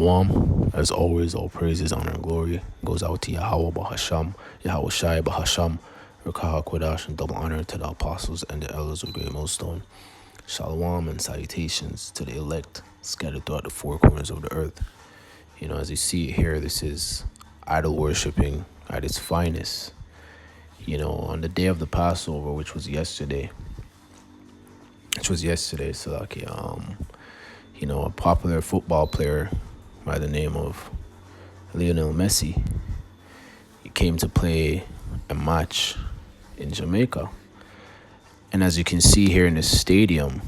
Shalom. As always, all praises, honor, and glory goes out to Yahweh Bahasham, Yahweh Shai Bahasham, Rakaha Kodash, and double honor to the apostles and the elders of Great Millstone. Shalom and salutations to the elect scattered throughout the four corners of the earth. As you see here, this is idol worshiping at its finest. On the day of the Passover, which was yesterday, a popular football player by the name of Lionel Messi, he came to play a match in Jamaica. And as you can see here in the stadium,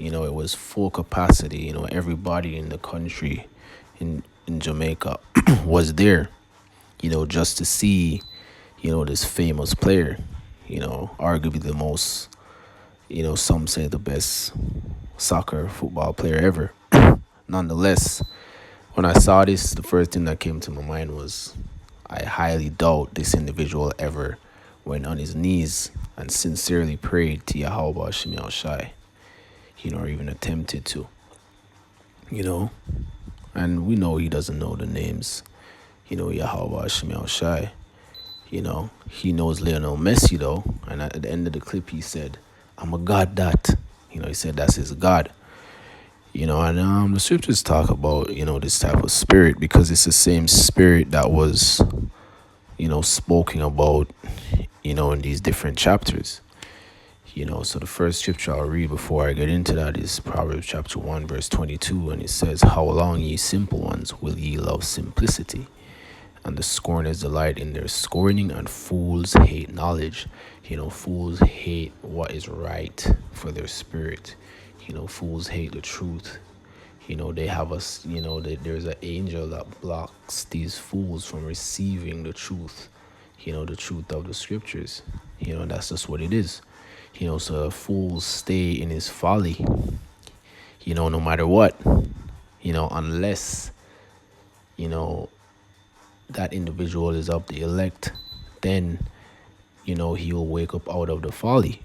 it was full capacity. Everybody in the country in Jamaica was there, just to see, this famous player, arguably the most, some say the best football player ever. Nonetheless, when I saw this, the first thing that came to my mind was I highly doubt this individual ever went on his knees and sincerely prayed to Yahweh Shemi Shai, or even attempted to, and we know he doesn't know the names, Yahweh Shemi Shai, he knows Lionel Messi though, and at the end of the clip he said, "I'm a God that," he said that's his God. And the scriptures talk about, this type of spirit because it's the same spirit that was, spoken about, in these different chapters. So the first scripture I'll read before I get into that is Proverbs chapter 1, verse 22. And it says, "How long, ye simple ones, will ye love simplicity? And the scorners delight in their scorning, and fools hate knowledge." Fools hate what is right for their spirit. Fools hate the truth. They have us, there's an angel that blocks these fools from receiving the truth, the truth of the scriptures. That's just what it is. So fools stay in his folly, no matter what, unless, that individual is of the elect, then, he will wake up out of the folly.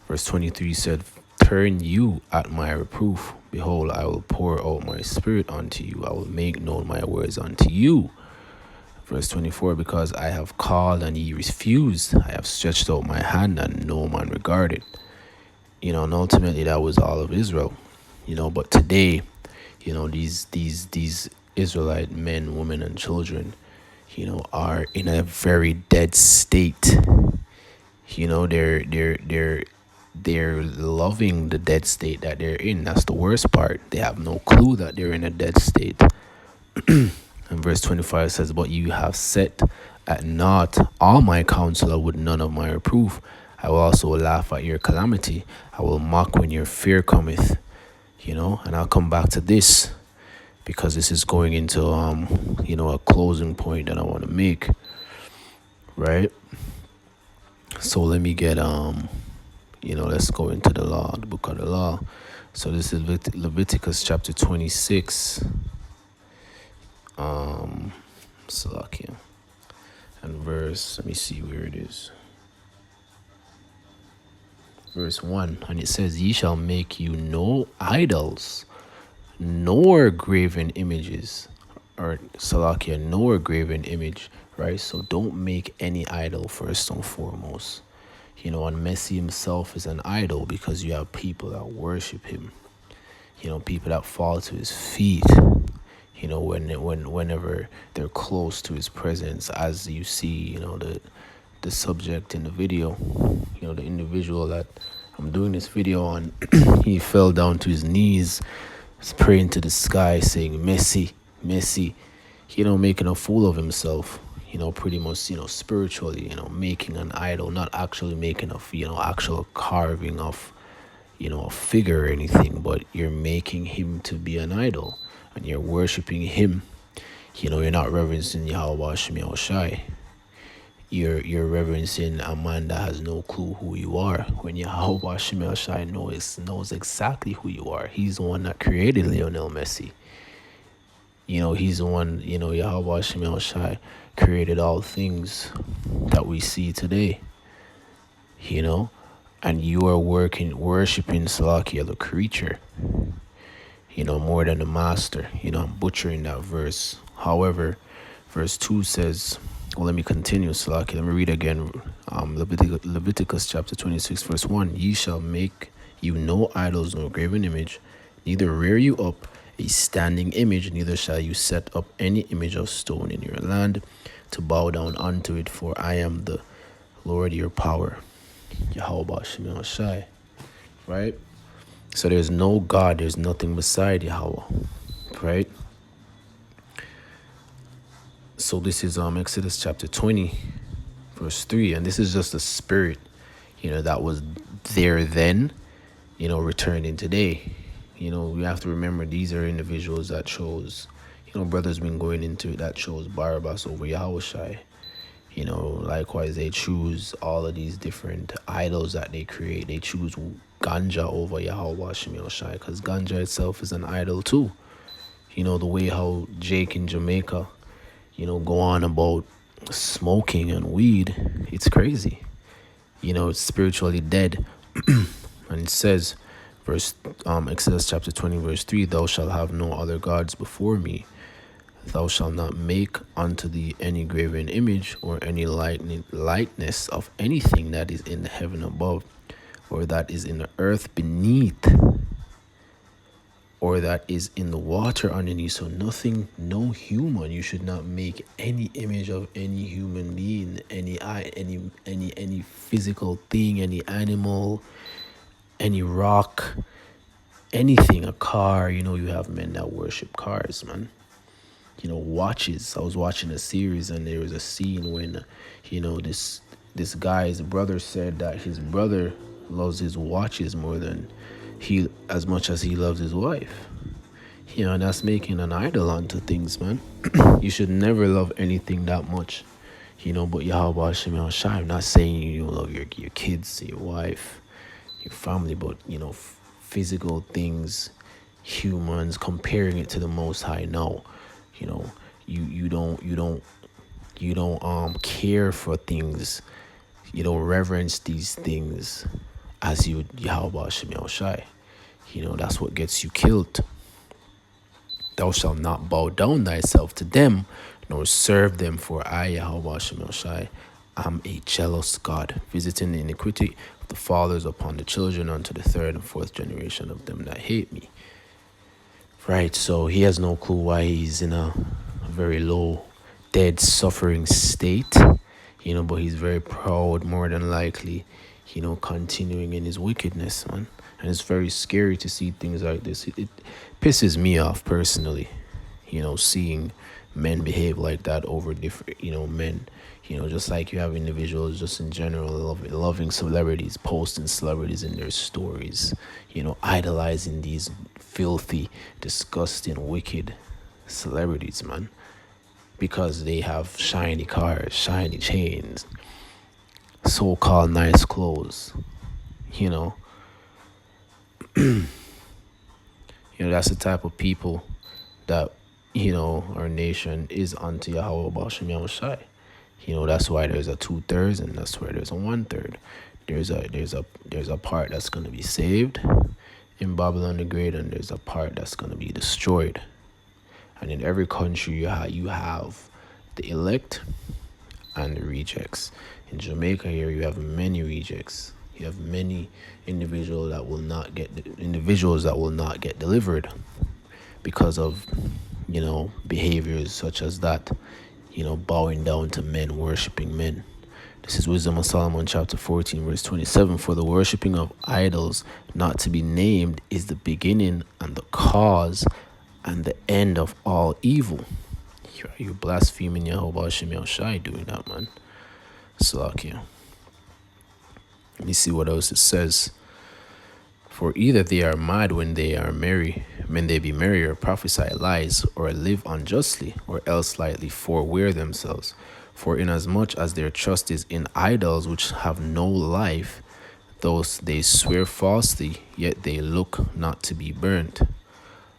Verse 23 said, "Turn you at my reproof. Behold, I will pour out my spirit unto you. I will make known my words unto you." Verse 24, "Because I have called and ye refused. I have stretched out my hand and no man regarded." And ultimately that was all of Israel. But today, these Israelite men, women, and children, are in a very dead state. They're loving the dead state that they're in. That's the worst part. They have no clue that they're in a dead state. And verse 25 says, "But you have set at naught all my counsel with none of my reproof. I will also laugh at your calamity. I will mock when your fear cometh." And I'll come back to this because this is going into, a closing point that I want to make. Right? So let me get, let's go into the law, the book of the law. So this is Leviticus chapter 26. Salakia. And verse, let me see where it is. Verse 1, and it says, "Ye shall make you no idols, nor graven images," or Salakia, nor graven image, right? So don't make any idol first and foremost. And Messi himself is an idol because you have people that worship him. People that fall to his feet. Whenever they're close to his presence, as you see, the subject in the video, the individual that I'm doing this video on, he fell down to his knees, praying to the sky, saying, "Messi, Messi," making a fool of himself, pretty much, spiritually, making an idol, not actually making actual carving of, a figure or anything, but you're making him to be an idol and you're worshiping him. You're not reverencing Yahweh Shemi Shai. You're reverencing a man that has no clue who you are. When Yahweh Shemi Shai knows exactly who you are. He's the one that created Lionel Messi. He's the one, Yahweh Shemi Shai created all things that we see today. And you are worshiping Salakia, the creature. more than the master. I'm butchering that verse. However, verse 2 says, well, let me continue, Salaki. Let me read again. Leviticus chapter 26, verse 1. Ye shall make you no idols, no graven image, neither rear you up a standing image, neither shall you set up any image of stone in your land to bow down unto it, for I am the Lord your power. Yahweh Shem Shai. Right? So there's no God, there's nothing beside Yahweh. Right? So this is Exodus chapter 20, verse 3, and this is just the spirit, that was there then, returning today. We have to remember these are individuals that chose, brothers been going into it, that chose Barabbas over Yahushai. Likewise, they choose all of these different idols that they create. They choose ganja over Yahweh Shem Shai, because ganja itself is an idol too. The way how Jake in Jamaica, go on about smoking and weed, it's crazy. It's spiritually dead. And it says, Exodus chapter 20, verse 3, thou shalt have no other gods before me. Thou shalt not make unto thee any graven image or any likeness of anything that is in the heaven above, or that is in the earth beneath, or that is in the water underneath. So nothing, no human. You should not make any image of any human being, any physical thing, any animal, any rock, anything, a car. You have men that worship cars, man. Watches. I was watching a series and there was a scene when, this guy's brother said that his brother loves his watches more than as much as he loves his wife. And that's making an idol onto things, man. You should never love anything that much, but Yahweh Shem Shai. I'm not saying you love your kids, your wife, your family, but physical things, humans, comparing it to the Most High. No, you don't care for things. You don't reverence these things as you Yahweh Shem Shai. That's what gets you killed. Thou shalt not bow down thyself to them, nor serve them, for I, Yahweh Shem Shai, am a jealous God, visiting the iniquity of the fathers upon the children unto the third and fourth generation of them that hate me. Right, so he has no clue why he's in a very low, dead, suffering state, but he's very proud, more than likely, continuing in his wickedness, man. And it's very scary to see things like this. It pisses me off personally, seeing men behave like that over different, men. Just like you have individuals just in general loving celebrities, posting celebrities in their stories, idolizing these filthy, disgusting, wicked celebrities, man. Because they have shiny cars, shiny chains, so-called nice clothes, that's the type of people that, our nation is unto Yahweh Bashem Yahushai. That's why there's a 2/3 and that's why there's a 1/3. There's a part that's gonna be saved in Babylon the Great, and there's a part that's gonna be destroyed. And in every country you have the elect and the rejects. In Jamaica here you have many rejects. You have many individuals that will not get delivered because of behaviors such as that, bowing down to men, worshiping men. This is Wisdom of Solomon chapter 14 verse 27. For the worshiping of idols not to be named is the beginning and the cause and the end of all evil. You're blaspheming Yahweh Shem Yahushai doing that, man. Salakia. Let me see what else it says. For either they are mad when they be merry, or prophesy lies, or live unjustly, or else slightly forwear themselves. For inasmuch as their trust is in idols which have no life, those they swear falsely, yet they look not to be burnt.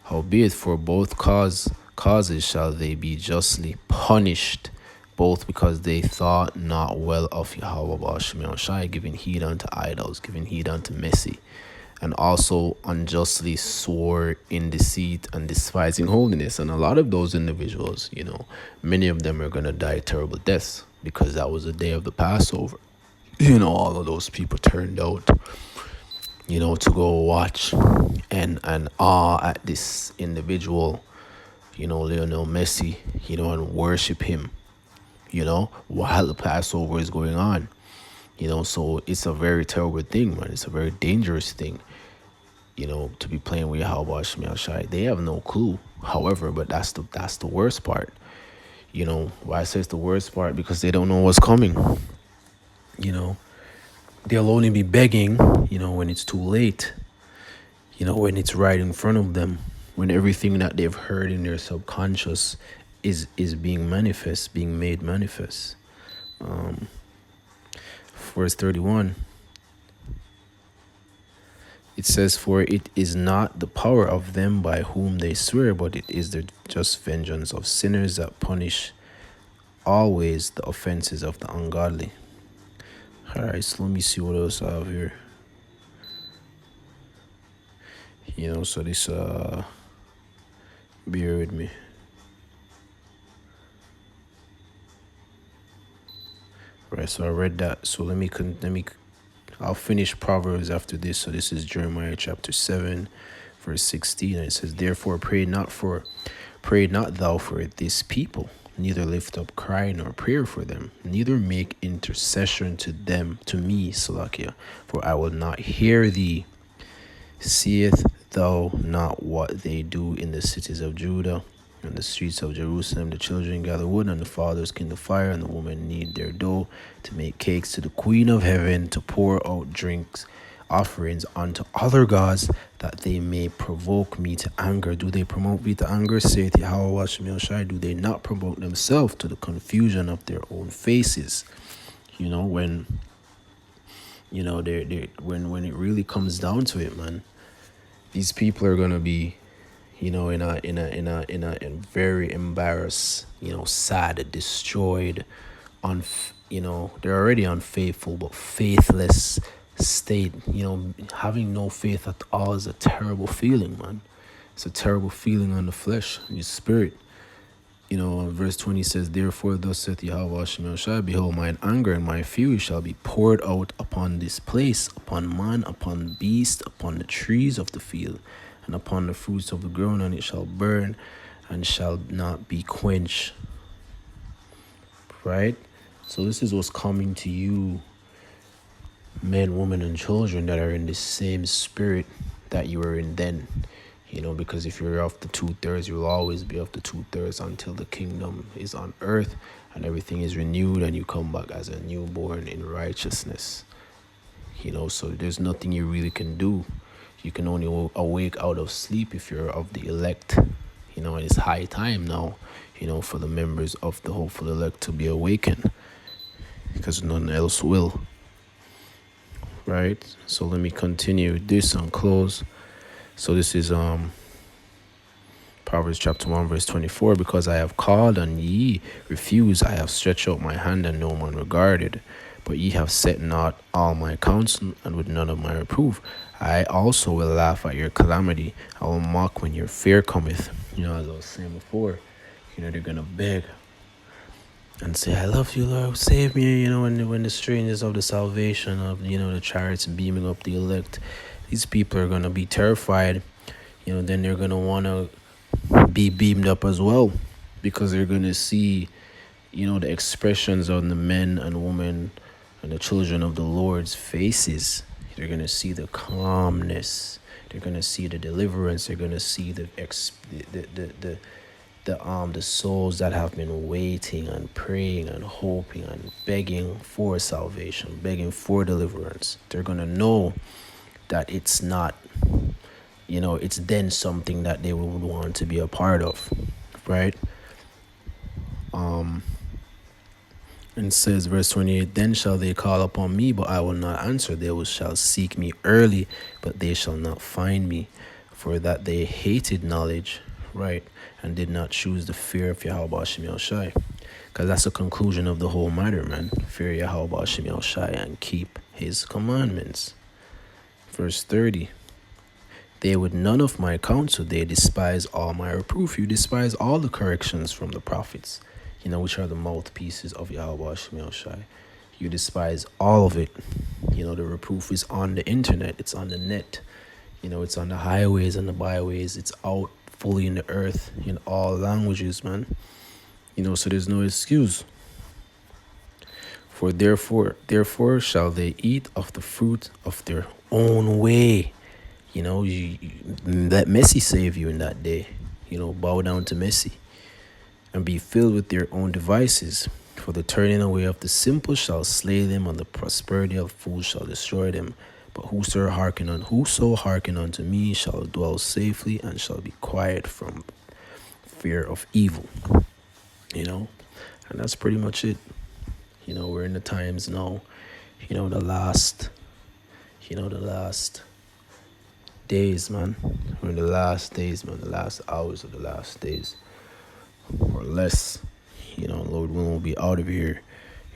Howbeit for both causes shall they be justly punished, both because they thought not well of Yahweh Bashem Shai, giving heed unto idols, giving heed unto Messi, and also unjustly swore in deceit and despising holiness. And a lot of those individuals, many of them are going to die terrible deaths because that was the day of the Passover. All of those people turned out, to go watch and awe at this individual, Lionel Messi, and worship him, while the Passover is going on. So it's a very terrible thing, man. It's a very dangerous thing, to be playing with Yahweh Shemiel Shai. They have no clue. However, but that's the worst part. Why I say it's the worst part? Because they don't know what's coming. They'll only be begging, when it's too late. When it's right in front of them, when everything that they've heard in their subconscious is being made manifest. Verse 31. It says, "For it is not the power of them by whom they swear, but it is the just vengeance of sinners that punish always the offenses of the ungodly." Alright, so let me see what else I have here. So this, bear with me. Right, so I read that. So I'll finish Proverbs after this. So this is Jeremiah chapter 7, verse 16. And it says, "Therefore pray not thou for this people, neither lift up cry nor prayer for them, neither make intercession to me, Salakia, for I will not hear thee. Seest thou not what they do in the cities of Judah? In the streets of Jerusalem, the children gather wood, and the fathers kindle fire, and the women knead their dough to make cakes to the Queen of Heaven, to pour out drinks, offerings unto other gods, that they may provoke me to anger. Do they promote me to anger, saith Yahweh Shemiel Shai? Do they not promote themselves to the confusion of their own faces?" When when it really comes down to it, man, these people are gonna be, in a very embarrassed, sad, destroyed, they're already unfaithful, but faithless state. Having no faith at all is a terrible feeling, man. It's a terrible feeling on the flesh, your spirit. Verse 20 says, "Therefore thus saith Yahweh Shemiel Shai, behold, mine anger and my fury shall be poured out upon this place, upon man, upon beast, upon the trees of the field, and upon the fruits of the ground, and it shall burn and shall not be quenched." Right? So this is what's coming to you, men, women, and children that are in the same spirit that you were in then. Because if you're of the 2/3, you'll always be of the 2/3 until the kingdom is on earth and everything is renewed and you come back as a newborn in righteousness. So there's nothing you really can do. You can only awake out of sleep if you're of the elect. And it's high time now, for the members of the hopeful elect to be awakened, because none else will. Right? So let me continue this and close. So this is Proverbs chapter 1, verse 24. "Because I have called and ye refuse, I have stretched out my hand and no one regarded. But ye have set not all my counsel, and with none of my reproof. I also will laugh at your calamity. I will mock when your fear cometh." As I was saying before, they're gonna beg and say, "I love you, Lord, save me." When the strangers of the salvation of, the chariots beaming up the elect, these people are gonna be terrified. Then they're gonna wanna be beamed up as well, because they're gonna see, the expressions on the men and women and the children of the Lord's faces. They're gonna see the calmness. They're gonna see the deliverance. They're gonna see the souls that have been waiting and praying and hoping and begging for salvation, begging for deliverance. They're gonna know that it's not, it's then something that they would want to be a part of, right? And says, verse 28, "Then shall they call upon me, but I will not answer. They shall seek me early, but they shall not find me. For that they hated knowledge," right, "and did not choose the fear of Yahweh Shemiel Shai." Because that's the conclusion of the whole matter, man. Fear Yahweh Shemiel Shai and keep his commandments. Verse 30, They would none of my counsel, they despise all my reproof. You despise all the corrections from the prophets, which are the mouthpieces of Yahweh Shemel Shai. You despise all of it. The reproof is on the internet, it's on the net, it's on the highways and the byways, it's out fully in the earth in all languages, man. So there's no excuse. For therefore shall they eat of the fruit of their own way. Let Messi save you in that day. Bow down to Messi and be filled with their own devices. For the turning away of the simple shall slay them, and the prosperity of fools shall destroy them. But whoso hearken unto me shall dwell safely and shall be quiet from fear of evil. And that's pretty much it. We're in the times now. The last days, man. We're in the last days, man. The last hours of the last days, or less. Lord willing, we'll be out of here.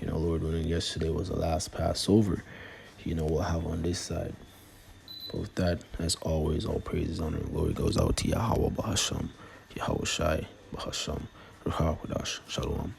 Lord willing, yesterday was the last Passover. We'll have on this side. But with that, as always, all praises, honor, and glory goes out to Yahweh Bahasham, Yahweh Shai Bahasham, Ruha Wadash, Shalom.